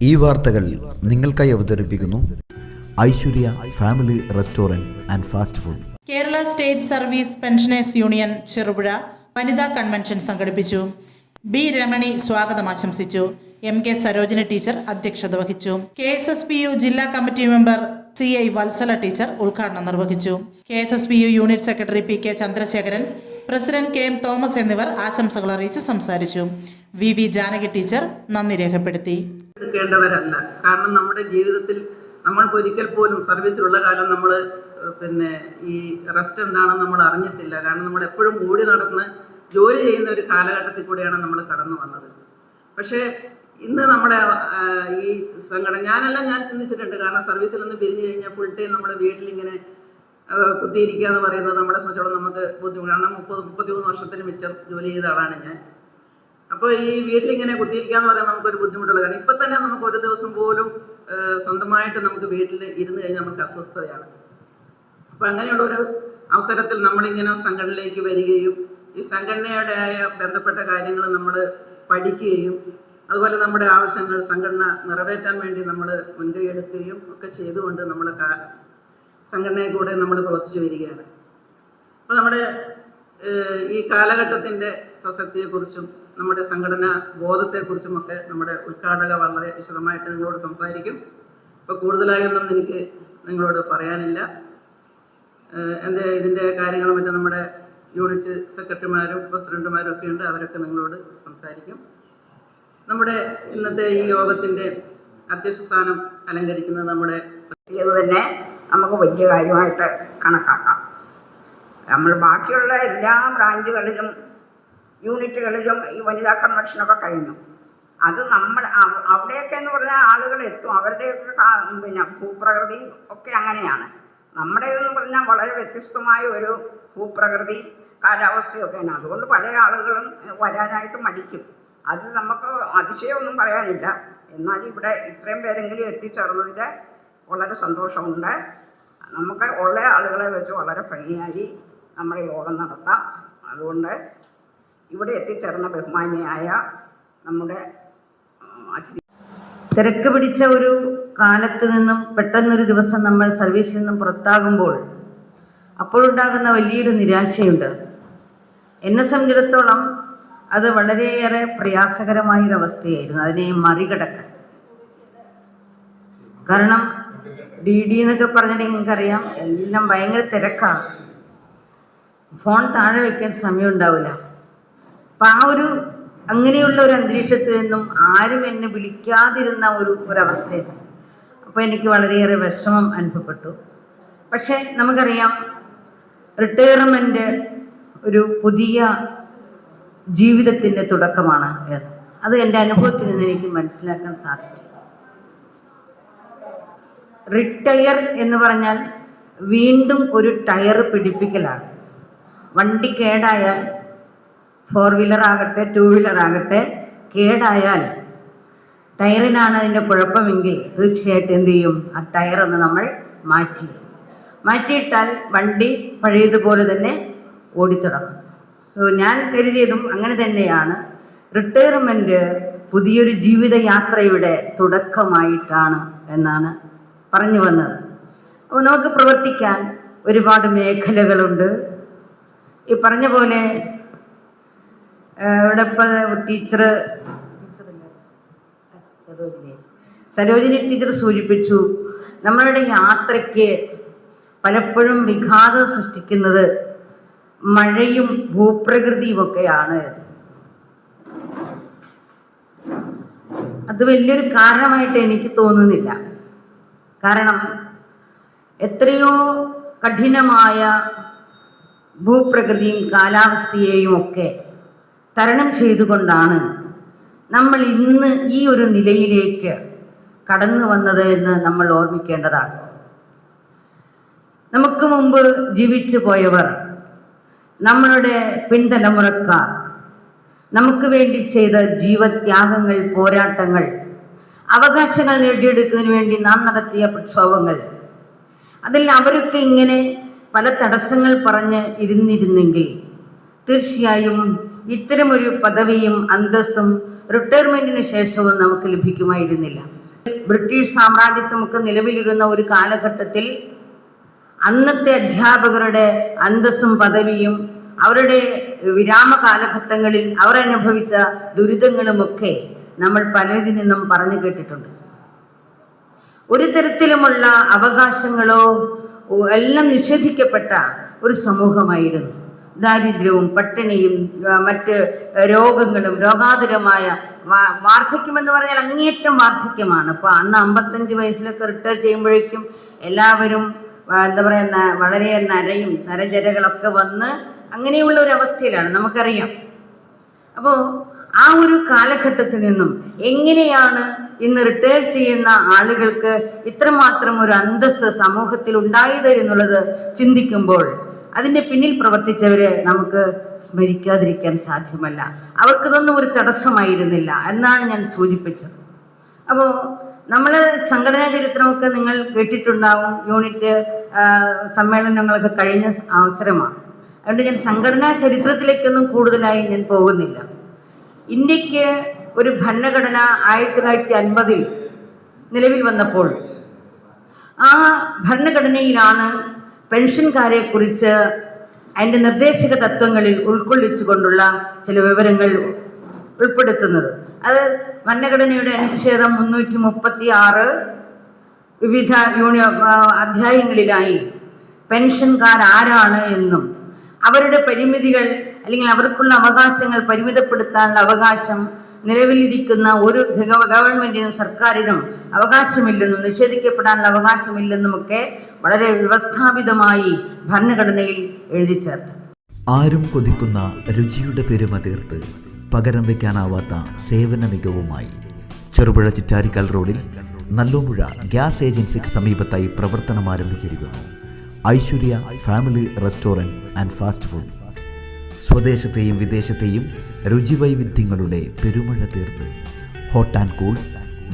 ഈ വാർത്തകൾ നിങ്ങൾക്കായി അവതരിപ്പിക്കുന്നു Aishwarya family restaurant and fast food. Kerala state service pensioners union Cherupuzha വനിതാ കൺവെൻഷൻ സംഘടിപ്പിച്ചു. ബി രമണി സ്വാഗതം ആശംസിച്ചു. MK സരോജിനി ടീച്ചർ അധ്യക്ഷത വഹിച്ചു. KSSPU ജില്ലാ committee member CI Valsala teacher ഉദ്ഘാടനം നിർവഹിച്ചു. KSSPU unit secretary PK Chandrasekharan, president KM Thomas എന്നിവർ ആശംസകൾ അറിയിച്ച് സംസാരിച്ചു. VV ജാനകി ടീച്ചർ നന്ദി രേഖപ്പെടുത്തി. എടുക്കേണ്ടവരല്ല. കാരണം നമ്മുടെ ജീവിതത്തിൽ നമ്മൾക്ക് ഒരിക്കൽ പോലും സർവീസിലുള്ള കാലം നമ്മൾ ഈ റെസ്റ്റ് എന്താണെന്ന് നമ്മൾ അറിഞ്ഞിട്ടില്ല. കാരണം നമ്മൾ എപ്പോഴും ഓടി നടന്ന് ജോലി ചെയ്യുന്ന ഒരു കാലഘട്ടത്തിൽ കൂടെയാണ് നമ്മൾ കടന്നു വന്നത്. പക്ഷേ ഇന്ന് നമ്മുടെ ഈ സംഘടന ഞാൻ ചിന്തിച്ചിട്ടുണ്ട്. കാരണം സർവീസിൽ നിന്ന് പിരിഞ്ഞു കഴിഞ്ഞാൽ ഫുൾ ടൈം നമ്മൾ വീട്ടിലിങ്ങനെ കുത്തിയിരിക്കുക എന്ന് പറയുന്നത് നമ്മളെ സംബന്ധിച്ചോളം നമുക്ക് ബുദ്ധിമുട്ടാണ്. കാരണം 33 വർഷത്തിന് മിച്ചം ജോലി ചെയ്ത ആളാണ് ഞാൻ. അപ്പോൾ ഈ വീട്ടിലിങ്ങനെ കുത്തിയിരിക്കുക എന്ന് പറയുന്നത് നമുക്കൊരു ബുദ്ധിമുട്ടുള്ള കാര്യം. ഇപ്പം തന്നെ നമുക്ക് ഒരു ദിവസം പോലും സ്വന്തമായിട്ട് നമുക്ക് വീട്ടിൽ ഇരുന്ന് കഴിഞ്ഞാൽ നമുക്ക് അസ്വസ്ഥതയാണ്. അപ്പം അങ്ങനെയുള്ളൊരു അവസരത്തിൽ നമ്മളിങ്ങനെ സംഘടനയിലേക്ക് വരികയും ഈ സംഘടനയുടെയായ ബന്ധപ്പെട്ട കാര്യങ്ങൾ നമ്മൾ പഠിക്കുകയും അതുപോലെ നമ്മുടെ ആവശ്യങ്ങൾ സംഘടന നിറവേറ്റാൻ വേണ്ടി നമ്മൾ മുൻകൈ എടുക്കുകയും ഒക്കെ ചെയ്തുകൊണ്ട് നമ്മൾ സംഘടനയെ കൂടെ നമ്മൾ പ്രവർത്തിച്ചു വരികയാണ്. അപ്പോൾ നമ്മുടെ ഈ കാലഘട്ടത്തിൻ്റെ പ്രസക്തിയെക്കുറിച്ചും നമ്മുടെ സംഘടനാ ബോധത്തെക്കുറിച്ചും ഒക്കെ നമ്മുടെ ഉദ്ഘാടക വളരെ വിശദമായിട്ട് നിങ്ങളോട് സംസാരിക്കും. അപ്പോൾ കൂടുതലായൊന്നും എനിക്ക് നിങ്ങളോട് പറയാനില്ല. ഇതിൻ്റെ കാര്യങ്ങളും മറ്റും നമ്മുടെ യൂണിറ്റ് സെക്രട്ടറിമാരും പ്രസിഡന്റുമാരും ഒക്കെ ഉണ്ട്. അവരൊക്കെ നിങ്ങളോട് സംസാരിക്കും. നമ്മുടെ ഇന്നത്തെ ഈ യോഗത്തിൻ്റെ അധ്യക്ഷ സ്ഥാനം അലങ്കരിക്കുന്നത് നമ്മുടെ തന്നെ നമുക്ക് വലിയ കാര്യമായിട്ട് കണക്കാക്കാം. നമ്മൾ ബാക്കിയുള്ള എല്ലാ ബ്രാഞ്ചുകളിലും യൂണിറ്റുകളിലും ഈ വനിതാ കൺവെൻഷനൊക്കെ കഴിഞ്ഞു. അത് നമ്മുടെ അവിടെയൊക്കെ എന്ന് പറഞ്ഞാൽ ആളുകൾ എത്തും. അവരുടെയൊക്കെ ഭൂപ്രകൃതി ഒക്കെ അങ്ങനെയാണ്. നമ്മുടേതെന്ന് പറഞ്ഞാൽ വളരെ വ്യത്യസ്തമായ ഒരു ഭൂപ്രകൃതി കാലാവസ്ഥയൊക്കെയാണ്. അതുകൊണ്ട് പല ആളുകളും വരാനായിട്ട് മടിക്കും. അത് നമുക്ക് അതിശയമൊന്നും പറയാനില്ല. എന്നാലും ഇവിടെ ഇത്രയും പേരെങ്കിലും എത്തിച്ചേർന്നതിൽ വളരെ സന്തോഷമുണ്ട്. നമുക്ക് ഉള്ള ആളുകളെ വെച്ച് വളരെ ഭംഗിയായി നമ്മുടെ യോഗം നടത്താം. അതുകൊണ്ട് ഇവിടെ എത്തിച്ചേർന്ന ബഹുമാനിയായ നമ്മുടെ അതിഥി, തിരക്ക് പിടിച്ച ഒരു കാലത്ത് നിന്നും പെട്ടെന്നൊരു ദിവസം നമ്മൾ സർവീസിൽ നിന്നും പുറത്താകുമ്പോൾ അപ്പോഴുണ്ടാകുന്ന വലിയൊരു നിരാശയുണ്ട്. എന്നെ സംബന്ധിച്ചിടത്തോളം അത് വളരെയേറെ പ്രയാസകരമായൊരവസ്ഥയായിരുന്നു അതിനെ മറികടക്കാൻ. കാരണം DD എന്നൊക്കെ പറഞ്ഞിട്ടുണ്ടെങ്കിൽ നിങ്ങൾക്കറിയാം, എല്ലാം ഭയങ്കര തിരക്കാണ്. ഫോൺ താഴെ വയ്ക്കാൻ സമയം ഉണ്ടാവില്ല. അപ്പം അങ്ങനെയുള്ള ഒരു അന്തരീക്ഷത്തിൽ നിന്നും ആരും എന്നെ വിളിക്കാതിരുന്ന ഒരവസ്ഥയായിരുന്നു. അപ്പോൾ എനിക്ക് വളരെയേറെ വിഷമം അനുഭവപ്പെട്ടു. പക്ഷേ നമുക്കറിയാം, റിട്ടയർമെൻറ്റ് ഒരു പുതിയ ജീവിതത്തിൻ്റെ തുടക്കമാണ്. അത് എൻ്റെ അനുഭവത്തിൽ നിന്ന് എനിക്ക് മനസ്സിലാക്കാൻ സാധിച്ചു. റിട്ടയർ എന്ന് പറഞ്ഞാൽ വീണ്ടും ഒരു ടയർ പിടിപ്പിക്കലാണ്. വണ്ടി കേടായാൽ, 4 വീലർ ആകട്ടെ 2 വീലർ ആകട്ടെ, കേടായാൽ ടയറിനാണ് അതിൻ്റെ കുഴപ്പമെങ്കിൽ തീർച്ചയായിട്ടും എന്ത് ചെയ്യും? ആ ടയറൊന്ന് നമ്മൾ മാറ്റിയിട്ടാൽ വണ്ടി പഴയതുപോലെ തന്നെ ഓടിത്തുടങ്ങും. ഞാൻ കരുതിയതും അങ്ങനെ തന്നെയാണ്. റിട്ടയർമെൻറ്റ് പുതിയൊരു ജീവിതയാത്രയുടെ തുടക്കമായിട്ടാണ് എന്നാണ് പറഞ്ഞു വന്നത്. അപ്പോൾ നമുക്ക് പ്രവർത്തിക്കാൻ ഒരുപാട് മേഖലകളുണ്ട്. ഈ പറഞ്ഞ പോലെ ഇവിടെ സരോജിനി ടീച്ചർ സൂചിപ്പിച്ചു, നമ്മളുടെ യാത്രയ്ക്ക് പലപ്പോഴും വിഘാതം സൃഷ്ടിക്കുന്നത് മഴയും ഭൂപ്രകൃതിയും ഒക്കെയാണ്. അത് വലിയൊരു കാരണമായിട്ട് എനിക്ക് തോന്നുന്നില്ല. കാരണം എത്രയോ കഠിനമായ ഭൂപ്രകൃതിയും കാലാവസ്ഥയെയും ഒക്കെ തരണം ചെയ്തുകൊണ്ടാണ് നമ്മൾ ഇന്ന് ഈ ഒരു നിലയിലേക്ക് കടന്നു വന്നത് എന്ന് നമ്മൾ ഓർമ്മിക്കേണ്ടതാണ്. നമുക്ക് മുമ്പ് ജീവിച്ചു പോയവർ, നമ്മളുടെ പിൻതലമുറക്കാർ നമുക്ക് വേണ്ടി ചെയ്ത ജീവത്യാഗങ്ങൾ, പോരാട്ടങ്ങൾ, അവകാശങ്ങൾ നേടിയെടുക്കുന്നതിന് വേണ്ടി നാം നടത്തിയ പ്രക്ഷോഭങ്ങൾ, അതിൽ അവരൊക്കെ ഇങ്ങനെ പല തടസ്സങ്ങൾ പറഞ്ഞ് ഇരുന്നിരുന്നെങ്കിൽ തീർച്ചയായും ഇത്തരമൊരു പദവിയും അന്തസ്സും റിട്ടയർമെൻറ്റിന് ശേഷവും നമുക്ക് ലഭിക്കുമായിരുന്നില്ല. ബ്രിട്ടീഷ് സാമ്രാജ്യത്വമൊക്കെ നിലവിലിരുന്ന ഒരു കാലഘട്ടത്തിൽ അന്നത്തെ അധ്യാപകരുടെ അന്തസ്സും പദവിയും അവരുടെ വിരാമ കാലഘട്ടങ്ങളിൽ അവർ അനുഭവിച്ച ദുരിതങ്ങളുമൊക്കെ നമ്മൾ പലരിൽ നിന്നും പറഞ്ഞു കേട്ടിട്ടുണ്ട്. ഒരു തരത്തിലുമുള്ള അവകാശങ്ങളോ എല്ലാം നിഷേധിക്കപ്പെട്ട ഒരു സമൂഹമായിരുന്നു. ദാരിദ്ര്യവും പട്ടിണിയും മറ്റ് രോഗങ്ങളും രോഗാതുരമായ വാർദ്ധക്യമെന്ന് പറഞ്ഞാൽ അങ്ങേയറ്റം വാർദ്ധക്യമാണ്. അപ്പോൾ അന്ന് 55 വയസ്സിലൊക്കെ റിട്ടയർ ചെയ്യുമ്പോഴേക്കും എല്ലാവരും എന്താ പറയുക, വളരെ നരജരകളൊക്കെ വന്ന് അങ്ങനെയുള്ള ഒരു അവസ്ഥയിലാണ്, നമുക്കറിയാം. അപ്പോൾ ആ ഒരു കാലഘട്ടത്തിൽ നിന്നും എങ്ങനെയാണ് ഇന്ന് റിട്ടയർ ചെയ്യുന്ന ആളുകൾക്ക് ഇത്രമാത്രം ഒരു അന്തസ്സ് സമൂഹത്തിൽ ഉണ്ടായത് എന്നുള്ളത് ചിന്തിക്കുമ്പോൾ അതിൻ്റെ പിന്നിൽ പ്രവർത്തിച്ചവരെ നമുക്ക് സ്മരിക്കാതിരിക്കാൻ സാധ്യമല്ല. അവർക്കിതൊന്നും ഒരു തടസ്സമായിരുന്നില്ല എന്നാണ് ഞാൻ സൂചിപ്പിച്ചത്. അപ്പോൾ നമ്മൾ സംഘടനാ ചരിത്രമൊക്കെ നിങ്ങൾ കേട്ടിട്ടുണ്ടാവും. യൂണിറ്റ് സമ്മേളനങ്ങളൊക്കെ കഴിഞ്ഞ അവസരമാണ്. അതുകൊണ്ട് ഞാൻ സംഘടനാ ചരിത്രത്തിലേക്കൊന്നും കൂടുതലായി ഞാൻ പോകുന്നില്ല. ഇന്ത്യക്ക് ഒരു ഭരണഘടന 1950 നിലവിൽ വന്നപ്പോൾ ആ ഭരണഘടനയിലാണ് പെൻഷൻകാരെ കുറിച്ച് അതിൻ്റെ നിർദ്ദേശക തത്വങ്ങളിൽ ഉൾക്കൊള്ളിച്ചുകൊണ്ടുള്ള ചില വിവരങ്ങൾ ഉൾപ്പെടുത്തുന്നത്. അത് ഭരണഘടനയുടെ അനുച്ഛേദം 336 വിവിധ അധ്യായങ്ങളിലായി പെൻഷൻകാർ ആരാണ് എന്നും അവരുടെ പരിമിതികൾ അല്ലെങ്കിൽ അവർക്കുള്ള അവകാശങ്ങൾ പരിമിതപ്പെടുത്താനുള്ള അവകാശം നിലവിലിരിക്കുന്ന ഒരു ഗവൺമെന്റിനും സർക്കാരിനും അവകാശമില്ലെന്നും നിഷേധിക്കപ്പെടാനുള്ള അവകാശമില്ലെന്നുമൊക്കെ വളരെ വ്യവസ്ഥാപിതമായി ഭരണഘടനയിൽ എഴുതി ചേർത്തു. ആരും കൊതിക്കുന്ന രുചിയുടെ പെരുമ തീർത്ത് പകരം വയ്ക്കാനാവാത്ത സേവന മികവുമായി ചെറുപുഴ ചിറ്റാരിക്കൽ റോഡിൽ നല്ലോമ്പുഴ ഗ്യാസ് ഏജൻസിക്ക് സമീപത്തായി പ്രവർത്തനം ആരംഭിച്ചിരിക്കുന്നു Aishwarya family restaurant and fast food. സ്വദേശത്തെയും വിദേശത്തെയും രുചിവൈവിധ്യങ്ങളുടെ പെരുമഴ തീർത്ത് hot and cool,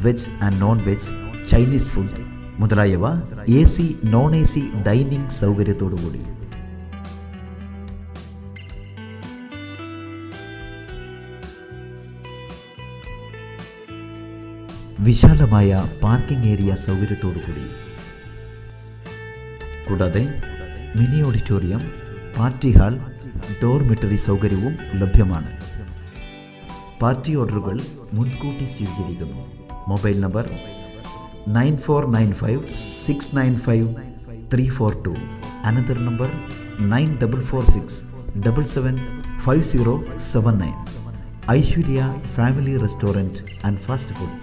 veg and non veg, Chinese food മുതലായവ AC നോൺ AC ഡൈനിങ് സൗകര്യത്തോടുകൂടി. വിശാലമായ പാർക്കിംഗ് ഏരിയ സൗകര്യത്തോടുകൂടി. കൂടാതെ mini auditorium, party hall, dormitory സൗകര്യവും ലഭ്യമാണ്. പാർട്ടി ഓർഡറുകൾ മുൻകൂട്ടി സ്വീകരിക്കുന്നു. Mobile number 9495695342. Another number 9446775079. Aishwarya family restaurant and fast food.